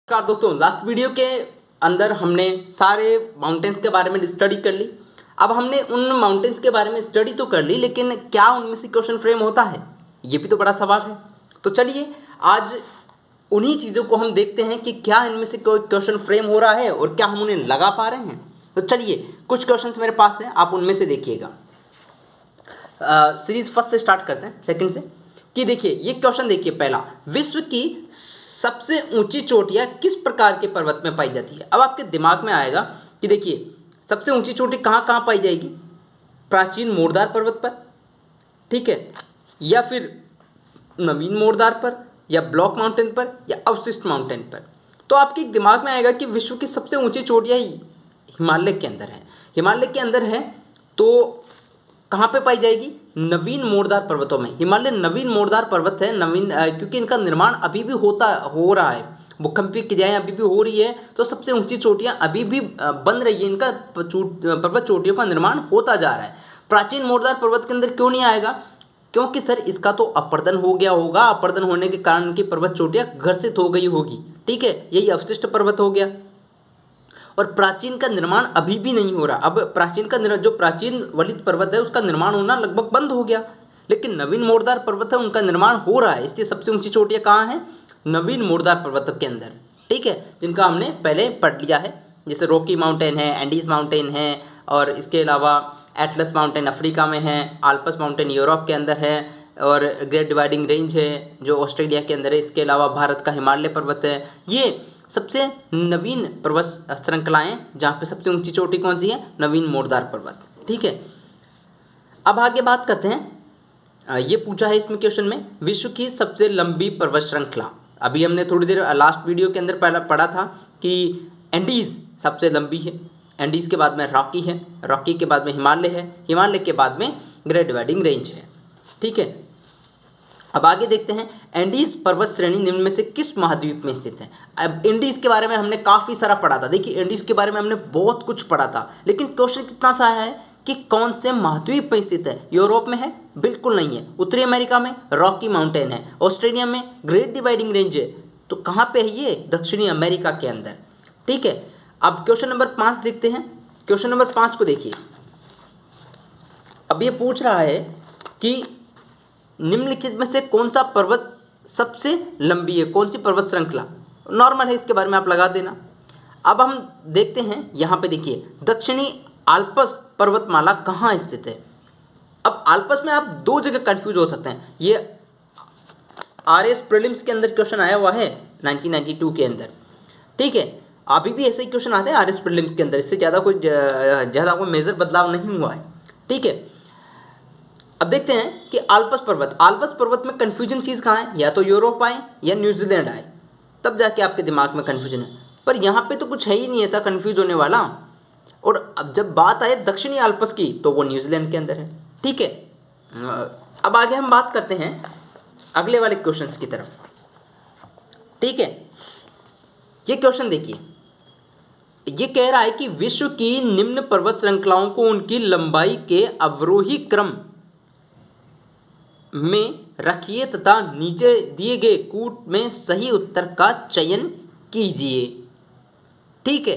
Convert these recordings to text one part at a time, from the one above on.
नमस्कार दोस्तों, last video के अंदर हमने सारे माउंटेन्स के बारे में स्टडी कर ली। अब हमने उन माउंटेन्स के बारे में स्टडी तो कर ली, लेकिन क्या उनमें से क्वेश्चन फ्रेम होता है, ये भी तो बड़ा सवाल है। तो चलिए आज उन्हीं चीज़ों को हम देखते हैं कि क्या इनमें से कोई क्वेश्चन फ्रेम हो रहा है और क्या हम उन्हें लगा पा रहे हैं। तो चलिए कुछ क्वेश्चन मेरे पास हैं, आप उनमें से देखिएगा। सीरीज फर्स्ट से स्टार्ट करते हैं, सेकंड से। कि देखिए ये क्वेश्चन देखिए, पहला, विश्व की सबसे ऊंची चोटियाँ किस प्रकार के पर्वत में पाई जाती है। अब आपके दिमाग में आएगा कि देखिए सबसे ऊंची चोटी कहाँ कहाँ पाई जाएगी, प्राचीन मोरदार पर्वत पर, ठीक है, या फिर नवीन मोरदार पर, या ब्लॉक माउंटेन पर, या अवशिष्ट माउंटेन पर। तो आपके दिमाग में आएगा कि विश्व की सबसे ऊंची चोटियाँ हिमालय के अंदर है। हिमालय के अंदर है तो कहाँ पे पाई जाएगी, नवीन मोरदार पर्वतों में। हिमालय नवीन मोरदार पर्वत है, नवीन क्योंकि इनका निर्माण अभी भी हो रहा है, भूकंपीय क्रियाएं अभी भी हो रही है, तो सबसे ऊंची चोटियाँ अभी भी बन रही है, इनका पर्वत चोटियों का निर्माण होता जा रहा है। प्राचीन मोरदार पर्वत के अंदर क्यों नहीं आएगा, क्योंकि सर इसका तो अपर्दन हो गया होगा, अपर्दन होने के कारण इनकी पर्वत चोटियाँ घर्षित हो गई होगी, ठीक है, यही अवशिष्ट पर्वत हो गया। और प्राचीन का निर्माण अभी भी नहीं हो रहा। अब प्राचीन का जो प्राचीन वलित पर्वत है उसका निर्माण होना लगभग बंद हो गया, लेकिन नवीन मोरदार पर्वत है उनका निर्माण हो रहा है। इसलिए सबसे ऊंची चोटियाँ कहाँ हैं, नवीन मोरदार पर्वतों के अंदर, ठीक है, जिनका हमने पहले पढ़ लिया है, जैसे रॉकी माउंटेन है, एंडीज माउंटेन है, और इसके अलावा एटलस माउंटेन अफ्रीका में है, आल्प्स माउंटेन यूरोप के अंदर है, और ग्रेट डिवाइडिंग रेंज है जो ऑस्ट्रेलिया के अंदर है। इसके अलावा भारत का हिमालय पर्वत है। ये सबसे नवीन पर्वत श्रृंखलाएँ जहाँ पे सबसे ऊंची चोटी कौन सी है, नवीन मोरदार पर्वत, ठीक है। अब आगे बात करते हैं, ये पूछा है इसमें क्वेश्चन में, विश्व की सबसे लंबी पर्वत श्रृंखला। अभी हमने थोड़ी देर लास्ट वीडियो के अंदर पहला पढ़ा था कि एंडीज सबसे लंबी है, एंडीज के बाद में रॉकी है, रॉकी के बाद में हिमालय है, हिमालय के बाद में ग्रेट डिवाइडिंग रेंज है, ठीक है। अब आगे देखते हैं, एंडीज पर्वत श्रेणी निम्न में से किस महाद्वीप में स्थित है। अब एंडीज के बारे में हमने काफ़ी सारा पढ़ा था। देखिए एंडीज के बारे में हमने बहुत कुछ पढ़ा था, लेकिन क्वेश्चन कितना सा है कि कौन से महाद्वीप में स्थित है। यूरोप में है, बिल्कुल नहीं है। उत्तरी अमेरिका में रॉकी माउंटेन है, ऑस्ट्रेलिया में ग्रेट डिवाइडिंग रेंज है, तो कहाँ पे है ये, दक्षिणी अमेरिका के अंदर, ठीक है। अब क्वेश्चन नंबर 5 देखते हैं। क्वेश्चन नंबर 5 को देखिए, अब ये पूछ रहा है कि निम्नलिखित में से कौन सा पर्वत सबसे लंबी है, कौन सी पर्वत श्रृंखला। नॉर्मल है, इसके बारे में आप लगा देना। अब हम देखते हैं, यहाँ पे देखिए दक्षिणी आल्प्स पर्वतमाला कहाँ स्थित है। अब आल्प्स में आप दो जगह कंफ्यूज हो सकते हैं। ये आरएस प्रीलिम्स के अंदर क्वेश्चन आया हुआ है 1992 के अंदर, ठीक है। अभी भी ऐसे ही क्वेश्चन आते हैं आरएस प्रीलिम्स के अंदर, इससे ज़्यादा कोई मेजर बदलाव नहीं हुआ है, ठीक है। अब देखते हैं कि आल्प्स पर्वत में कन्फ्यूजन चीज़ कहाँ है, या तो यूरोप आए या न्यूजीलैंड आए, तब जाके आपके दिमाग में कन्फ्यूजन है। पर यहाँ पे तो कुछ है ही नहीं ऐसा कन्फ्यूज होने वाला। और अब जब बात आए दक्षिणी आल्प्स की, तो वो न्यूजीलैंड के अंदर है, ठीक है। अब आगे हम बात करते हैं अगले वाले क्वेश्चंस की तरफ, ठीक है। ये क्वेश्चन देखिए, ये कह रहा है कि विश्व की निम्न पर्वत श्रृंखलाओं को उनकी लंबाई के अवरोही क्रम में रखिए तथा नीचे दिए गए कूट में सही उत्तर का चयन कीजिए, ठीक है।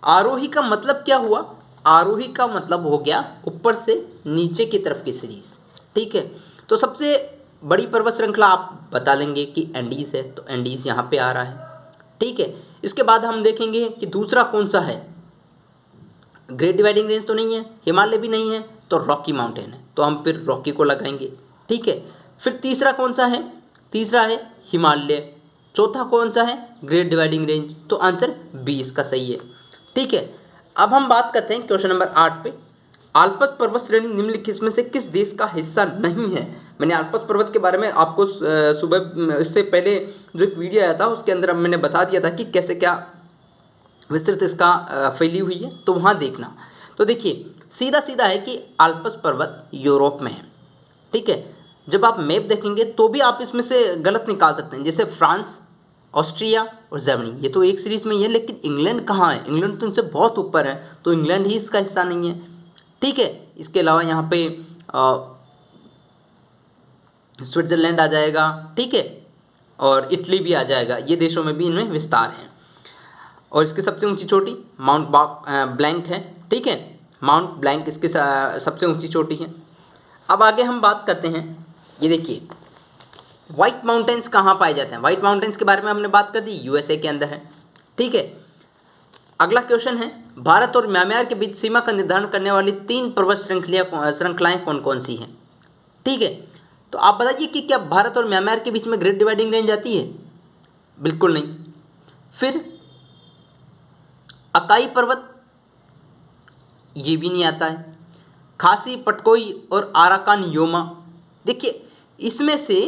आरोही का मतलब क्या हुआ, आरोही का मतलब हो गया ऊपर से नीचे की तरफ की सीरीज, ठीक है। तो सबसे बड़ी पर्वत श्रृंखला आप बता लेंगे कि एंडीज है, तो एंडीज यहाँ पे आ रहा है, ठीक है। इसके बाद हम देखेंगे कि दूसरा कौन सा है, ग्रेट डिवाइडिंग रेंज तो नहीं है, हिमालय भी नहीं है, तो रॉकी माउंटेन है, तो हम फिर रॉकी को लगाएंगे, ठीक है। फिर तीसरा कौन सा है, तीसरा है हिमालय, चौथा कौन सा है, ग्रेट डिवाइडिंग रेंज, तो आंसर 20 का सही है, ठीक है। अब हम बात करते हैं क्वेश्चन नंबर 8 पे, आल्प्स पर्वत श्रेणी निम्नलिखित में से किस देश का हिस्सा नहीं है। मैंने आल्प्स पर्वत के बारे में आपको सुबह इससे पहले जो एक वीडियो आया था उसके अंदर मैंने बता दिया था कि कैसे क्या विस्तृत इसका फैली हुई है, तो वहाँ देखना। तो देखिए सीधा सीधा है कि आल्प्स पर्वत यूरोप में है, ठीक है। जब आप मैप देखेंगे तो भी आप इसमें से गलत निकाल सकते हैं, जैसे फ्रांस, ऑस्ट्रिया और जर्मनी, ये तो एक सीरीज़ में ही है, लेकिन इंग्लैंड कहाँ है, इंग्लैंड तो इनसे बहुत ऊपर है, तो इंग्लैंड ही इसका हिस्सा नहीं है, ठीक है। इसके अलावा यहाँ पे स्विट्ज़रलैंड आ जाएगा, ठीक है। और इटली भी आ जाएगा, ये देशों में भी इनमें विस्तार है। और इसकी सबसे ऊंची चोटी माउंट ब्लैंक है, ठीक है, माउंट ब्लैंक इसकी सबसे ऊंची चोटी है। अब आगे हम बात करते हैं, ये देखिए व्हाइट माउंटेन्स कहाँ पाए जाते हैं। व्हाइट माउंटेन्स के बारे में हमने बात कर दी, यूएसए के अंदर है, ठीक है। अगला क्वेश्चन है, भारत और म्यांमार के बीच सीमा का निर्धारण करने वाली 3 पर्वत श्रृंखलाएं कौन कौन सी हैं, ठीक है। तो आप बताइए कि क्या भारत और म्यांमार के बीच में ग्रेट डिवाइडिंग रेंज आती है? बिल्कुल नहीं। फिर अकाई पर्वत, ये भी नहीं आता है। खासी, पटकोई और आराकान योमा, देखिए इसमें से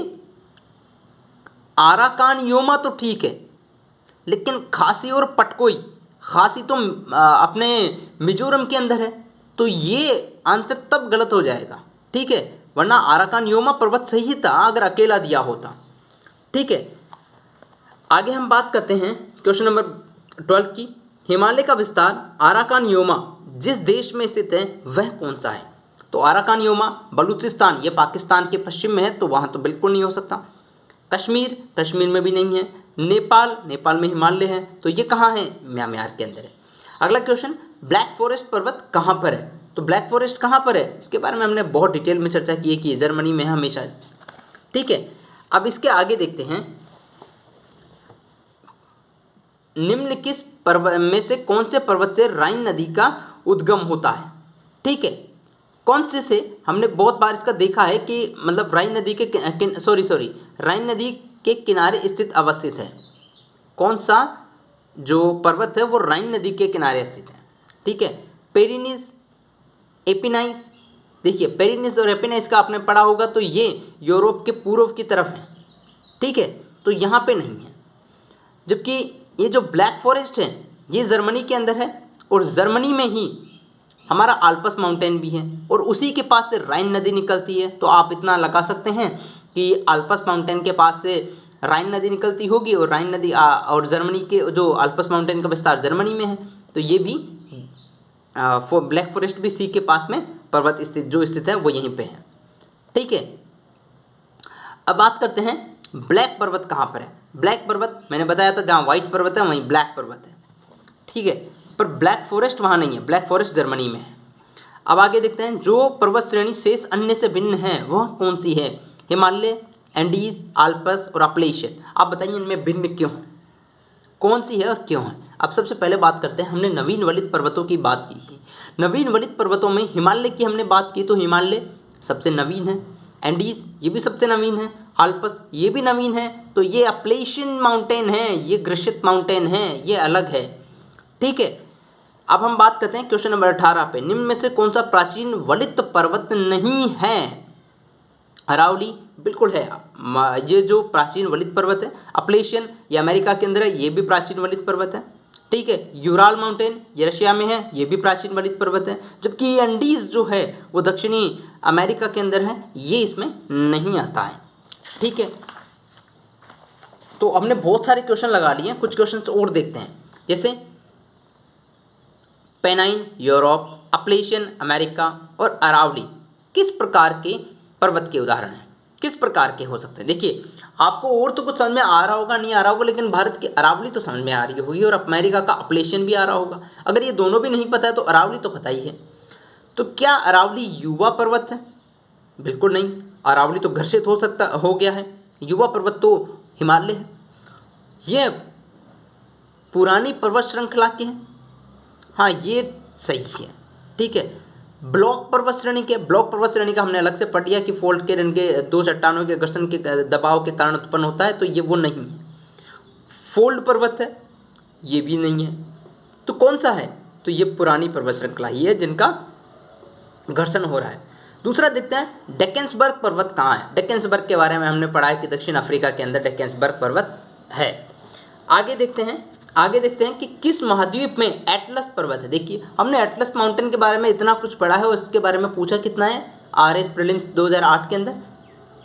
आराकान योमा तो ठीक है, लेकिन खासी और पटकोई, खासी तो अपने मिजोरम के अंदर है, तो ये आंसर तब गलत हो जाएगा, ठीक है, वरना आराकान योमा पर्वत सही था अगर अकेला दिया होता, ठीक है। आगे हम बात करते हैं क्वेश्चन नंबर 12 की, हिमालय का विस्तार आराकान योमा जिस देश में स्थित है वह कौन सा है? तो आराकान योमा बलूचिस्तान, ये पाकिस्तान के पश्चिम में है, तो वहाँ तो बिल्कुल नहीं हो सकता। कश्मीर, कश्मीर में भी नहीं है। नेपाल, नेपाल में हिमालय है, तो ये कहाँ है? म्यांमार के अंदर है। अगला क्वेश्चन, ब्लैक फॉरेस्ट पर्वत कहाँ पर है? तो ब्लैक फॉरेस्ट कहाँ पर है, इसके बारे में हमने बहुत डिटेल में चर्चा की है कि जर्मनी में है हमेशा, ठीक है। अब इसके आगे देखते हैं, निम्न किस पर्वत में से कौन से पर्वत से राइन नदी का उद्गम होता है, ठीक है। कौन से हमने बहुत बार इसका देखा है कि मतलब राइन नदी के राइन नदी के किनारे स्थित अवस्थित है। कौन सा जो पर्वत है वो राइन नदी के किनारे स्थित है, ठीक है। पेरिनीज, एपिनाइस, देखिए पेरिनीज और एपिनाइस का आपने पढ़ा होगा, तो ये यूरोप के पूर्व की तरफ है, ठीक है, तो यहाँ पे नहीं है। जबकि ये जो ब्लैक फॉरेस्ट है ये जर्मनी के अंदर है, और जर्मनी में ही हमारा आल्प्स माउंटेन भी है, और उसी के पास से राइन नदी निकलती है। तो आप इतना लगा सकते हैं कि आल्प्स माउंटेन के पास से राइन नदी निकलती होगी, और राइन नदी और जर्मनी के जो आल्प्स माउंटेन का विस्तार जर्मनी में है, तो ये भी ब्लैक फॉरेस्ट भी सी के पास में पर्वत स्थित है वो यहीं पे है, ठीक है। अब बात करते हैं ब्लैक पर्वत कहाँ पर है। ब्लैक पर्वत मैंने बताया था जहाँ व्हाइट पर्वत है वहीं ब्लैक पर्वत है, ठीक है, पर ब्लैक फॉरेस्ट वहाँ नहीं है, ब्लैक फॉरेस्ट जर्मनी में है। अब आगे देखते हैं, जो पर्वत श्रेणी शेष अन्य से भिन्न है वह कौन सी है? हिमालय, एंडीज, आल्प्स और अपलेशियन। आप बताइए इनमें भिन्न क्यों है, कौन सी है और क्यों है? अब सबसे पहले बात करते हैं, हमने नवीन वलित पर्वतों की बात की थी। नवीन वलित पर्वतों में हिमालय की हमने बात की, तो हिमालय सबसे नवीन है, एंडीज ये भी सबसे नवीन है, आल्प्स ये भी नवीन है, तो ये अपलेशियन माउंटेन है, ये ग्रसित माउंटेन है, ये अलग है, ठीक है। अब हम बात करते हैं क्वेश्चन नंबर 18 पे, निम्न में से कौन सा प्राचीन वलित पर्वत नहीं है? अरावली बिल्कुल है, ये जो प्राचीन वलित पर्वत है। अपलेशियन ये अमेरिका के अंदर है, ये भी प्राचीन वलित पर्वत है, ठीक है। यूराल माउंटेन ये रशिया में है, ये भी प्राचीन वलित पर्वत है। जबकि एंडीज जो है वो दक्षिणी अमेरिका के अंदर है, ये इसमें नहीं आता है, ठीक है। तो हमने बहुत सारे क्वेश्चन लगा लिए हैं, कुछ क्वेश्चन और देखते हैं, जैसे पेनाइन यूरोप, अपलेशियन अमेरिका और अरावली किस प्रकार के पर्वत के उदाहरण हैं, किस प्रकार के हो सकते हैं? देखिए आपको और तो कुछ समझ में आ रहा होगा, नहीं आ रहा होगा, लेकिन भारत की अरावली तो समझ में आ रही होगी और अमेरिका का अपलेशियन भी आ रहा होगा। अगर ये दोनों भी नहीं पता है तो अरावली तो पता ही है। तो क्या अरावली युवा पर्वत है? बिल्कुल नहीं, अरावली तो घर्षित हो गया है, युवा पर्वत तो हिमालय है, ये पुरानी पर्वत श्रृंखला के हैं, हाँ ये सही है, ठीक है। ब्लॉक पर्वत श्रेणी के, ब्लॉक पर्वत श्रेणी का हमने अलग से पढ़ लिया कि फोल्ड के रन के दो चट्टानों के घर्षण के दबाव के कारण उत्पन्न होता है, तो ये वो नहीं है। फोल्ड पर्वत है, ये भी नहीं है, तो कौन सा है? तो ये पुरानी पर्वत श्रृंखला ही है जिनका घर्षण हो रहा है। दूसरा देखते हैं, डेकेंसबर्ग पर्वत कहाँ है? डेकेंसबर्ग के बारे में हमने पढ़ा है कि दक्षिण अफ्रीका के अंदर डेकेंसबर्ग पर्वत है। आगे देखते हैं कि किस महाद्वीप में एटलस पर्वत है। देखिए हमने एटलस माउंटेन के बारे में इतना कुछ पढ़ा है और इसके बारे में पूछा कितना है आरएस प्रीलिम्स 2008 के अंदर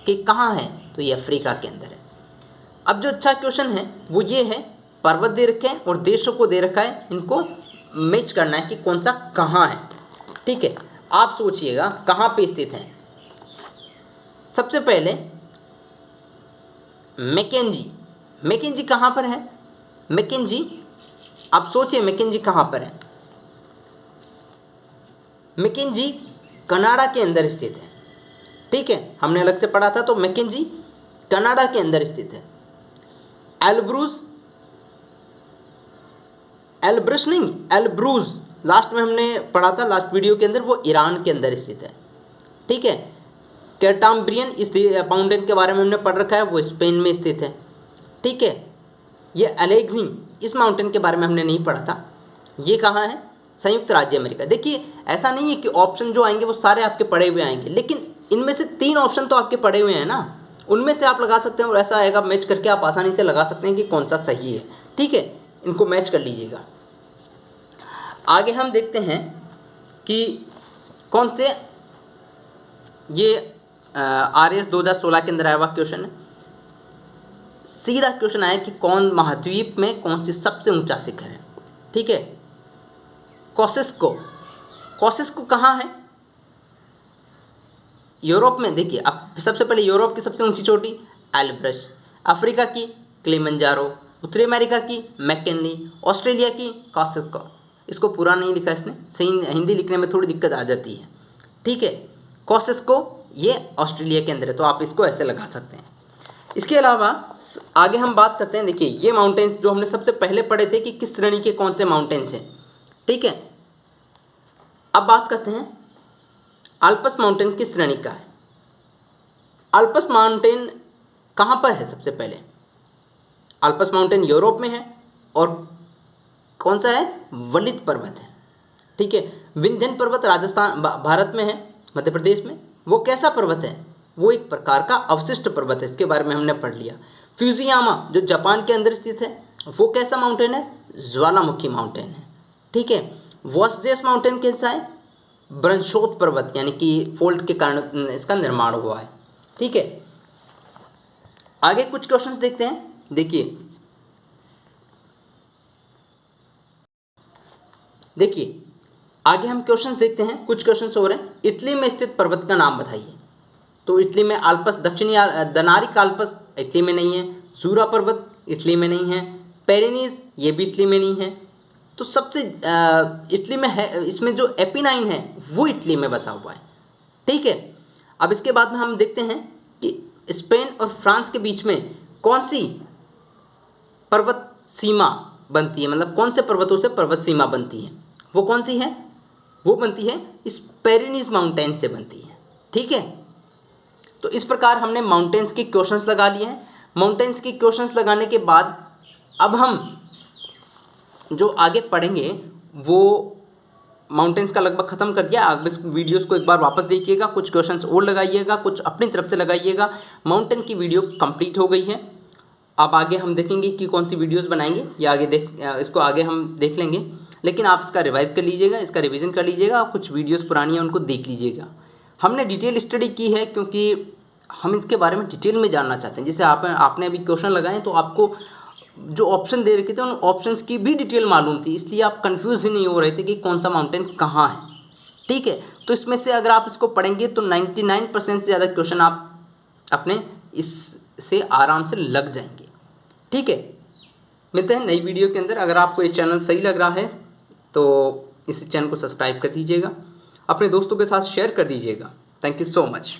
कि कहाँ है, तो ये अफ्रीका के अंदर है। अब जो अच्छा क्वेश्चन है वो ये है, पर्वत दे रखे हैं और देशों को दे रखा है, इनको मैच करना है कि कौन सा कहाँ है, ठीक है। आप सोचिएगा कहाँ पे स्थित है। सबसे पहले मैकेंजी। मैकेंजी कहाँ पर है? मैकेंजी, आप सोचिए मैकेंजी कहाँ पर है? मैकेंजी कनाडा के अंदर स्थित है। ठीक है, हमने अलग से पढ़ा था, तो मैकेंजी कनाडा के अंदर स्थित है। एल्ब्रूज लास्ट में हमने पढ़ा था, लास्ट वीडियो के अंदर, वो ईरान के अंदर स्थित है। ठीक है, कैटाम्ब्रियन इस माउंटेन के बारे में हमने पढ़ रखा है, वो स्पेन में स्थित है। ठीक है, ये अलेग्नी, इस माउंटेन के बारे में हमने नहीं पढ़ा था, ये कहाँ है? संयुक्त राज्य अमेरिका। देखिए ऐसा नहीं है कि ऑप्शन जो आएंगे वो सारे आपके पढ़े हुए आएंगे, लेकिन इनमें से 3 ऑप्शन तो आपके पढ़े हुए हैं ना, उनमें से आप लगा सकते हैं और ऐसा आएगा मैच करके आप आसानी से लगा सकते हैं कि कौन सा सही है। ठीक है, इनको मैच कर लीजिएगा। आगे हम देखते हैं कि कौन से, ये RS 2016 के अंदर आया हुआ क्वेश्चन है। सीधा क्वेश्चन आया कि कौन महाद्वीप में कौन सी सबसे ऊंचा शिखर है? ठीक है, कोसिस्को कहाँ है? यूरोप में। देखिए अब सबसे पहले यूरोप की सबसे ऊंची चोटी एल्ब्रस, अफ्रीका की किलिमंजारो, उत्तरी अमेरिका की मैककिनली, ऑस्ट्रेलिया की कोसिस्को। इसको पूरा नहीं लिखा इसने, सही हिंदी लिखने में थोड़ी दिक्कत आ जाती है। ठीक है, कोसिस्को ये ऑस्ट्रेलिया के अंदर है, तो आप इसको ऐसे लगा सकते हैं। इसके अलावा आगे हम बात करते हैं। देखिए ये माउंटेन्स जो हमने सबसे पहले पढ़े थे कि किस श्रेणी के कौन से माउंटेन्स हैं। ठीक है, अब बात करते हैं आल्प्स माउंटेन किस श्रेणी का है। आल्प्स माउंटेन कहाँ पर है? सबसे पहले आल्प्स माउंटेन यूरोप में है, और कौन सा है? वलित पर्वत है। ठीक है, विंध्यन पर्वत राजस्थान भारत में है, मध्य प्रदेश में। वो कैसा पर्वत है? वो एक प्रकार का अवशिष्ट पर्वत है, इसके बारे में हमने पढ़ लिया। फ्यूजियामा जो जापान के अंदर स्थित है, वो कैसा माउंटेन है? ज्वालामुखी माउंटेन है। ठीक है, वॉसजेस माउंटेन कैसा है? ब्रंशोत पर्वत, यानी कि फोल्ड के कारण इसका निर्माण हुआ है। ठीक है, आगे कुछ क्वेश्चंस देखते हैं। देखिए आगे हम क्वेश्चंस देखते हैं, कुछ क्वेश्चंस हो रहे हैं। इटली में स्थित पर्वत का नाम बताइए। तो इटली में आल्प्स, दक्षिणी दनारिक आल्प्स इटली में नहीं है, जूरा पर्वत इटली में नहीं है, पेरेनीज ये भी इटली में नहीं है। तो सबसे इटली में है, इसमें जो एपिनाइन है वो इटली में बसा हुआ है। ठीक है, अब इसके बाद में हम देखते हैं कि स्पेन और फ्रांस के बीच में कौन सी पर्वत सीमा बनती है, मतलब कौन से पर्वतों से पर्वत सीमा बनती है। वो कौन सी है? वो बनती है इस पेरेनीज माउंटेन से बनती है। ठीक है, तो इस प्रकार हमने माउंटेन्स के क्वेश्चंस लगा लिए हैं। माउंटेन्स के क्वेश्चंस लगाने के बाद अब हम जो आगे पढ़ेंगे वो माउंटेन्स का लगभग ख़त्म कर दिया। अब इस वीडियोस को एक बार वापस देखिएगा, कुछ क्वेश्चंस और लगाइएगा, कुछ अपनी तरफ से लगाइएगा। माउंटेन की वीडियो कंप्लीट हो गई है। अब आगे हम देखेंगे कि कौन सी वीडियोस बनाएंगे, या इसको आगे हम देख लेंगे। लेकिन आप इसका रिवाइज़ कर लीजिएगा, इसका रिवीजन कर लीजिएगा, कुछ वीडियोस पुरानी हैं उनको देख लीजिएगा। हमने डिटेल स्टडी की है क्योंकि हम इसके बारे में डिटेल में जानना चाहते हैं। जैसे आपने अभी क्वेश्चन लगाए तो आपको जो ऑप्शन दे रखे थे उन ऑप्शंस की भी डिटेल मालूम थी, इसलिए आप कंफ्यूज ही नहीं हो रहे थे कि कौन सा माउंटेन कहाँ है। ठीक है, तो इसमें से अगर आप इसको पढ़ेंगे तो 99% से ज़्यादा क्वेश्चन आप अपने इससे आराम से लग जाएंगे। ठीक है, मिलते हैं नई वीडियो के अंदर। अगर आपको ये चैनल सही लग रहा है तो इस चैनल को सब्सक्राइब कर दीजिएगा, अपने दोस्तों के साथ शेयर कर दीजिएगा। Thank you so much.